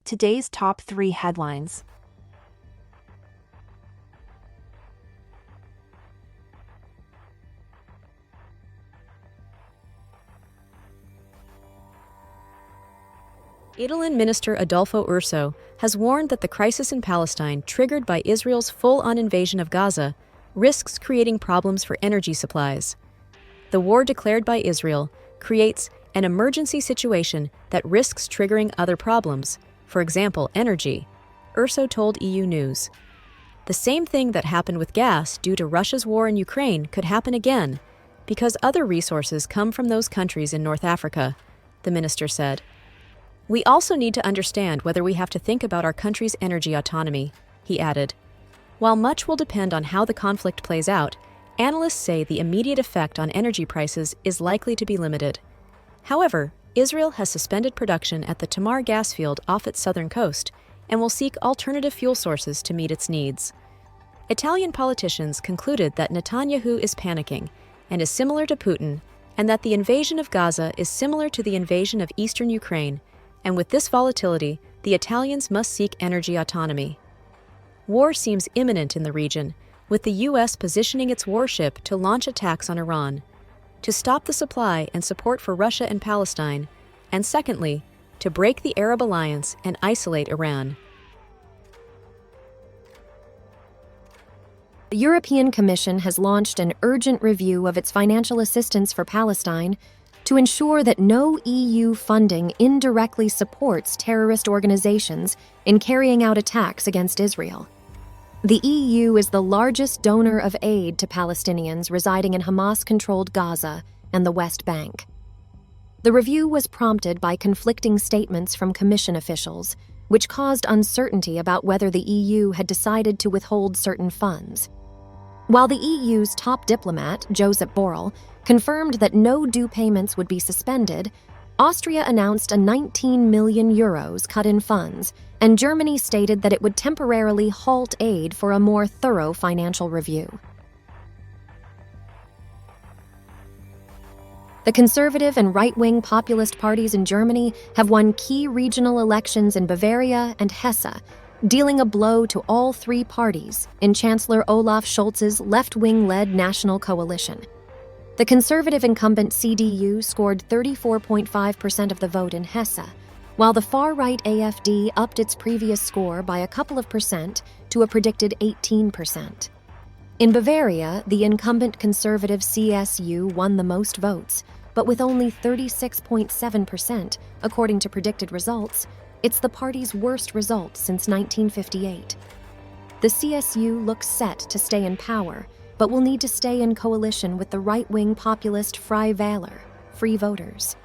Today's top 3 headlines. Italian Minister Adolfo Urso has warned that the crisis in Palestine, triggered by Israel's full-on invasion of Gaza, risks creating problems for energy supplies. The war declared by Israel creates an emergency situation that risks triggering other problems, for example, energy, Urso told EU News. The same thing that happened with gas due to Russia's war in Ukraine could happen again, because other resources come from those countries in North Africa, the minister said. We also need to understand whether we have to think about our country's energy autonomy, he added. While much will depend on how the conflict plays out, analysts say the immediate effect on energy prices is likely to be limited. However, Israel has suspended production at the Tamar gas field off its southern coast and will seek alternative fuel sources to meet its needs. Italian politicians concluded that Netanyahu is panicking and is similar to Putin, and that the invasion of Gaza is similar to the invasion of eastern Ukraine, and with this volatility, the Italians must seek energy autonomy. War seems imminent in the region, with the U.S. positioning its warship to launch attacks on Iran, to stop the supply and support for Russia and Palestine, and secondly, to break the Arab alliance and isolate Iran. The European Commission has launched an urgent review of its financial assistance for Palestine to ensure that no EU funding indirectly supports terrorist organizations in carrying out attacks against Israel. The EU is the largest donor of aid to Palestinians residing in Hamas-controlled Gaza and the West Bank. The review was prompted by conflicting statements from Commission officials, which caused uncertainty about whether the EU had decided to withhold certain funds. While the EU's top diplomat, Josep Borrell, confirmed that no due payments would be suspended, Austria announced a 19 million euros cut in funds, and Germany stated that it would temporarily halt aid for a more thorough financial review. The conservative and right-wing populist parties in Germany have won key regional elections in Bavaria and Hesse, dealing a blow to all three parties in Chancellor Olaf Scholz's left-wing-led national coalition. The conservative incumbent CDU scored 34.5% of the vote in Hesse, while the far-right AfD upped its previous score by a couple of percent to a predicted 18%. In Bavaria, the incumbent conservative CSU won the most votes, but with only 36.7%, according to predicted results. It's the party's worst result since 1958. The CSU looks set to stay in power, but will need to stay in coalition with the right-wing populist Freie Wähler, Free Voters.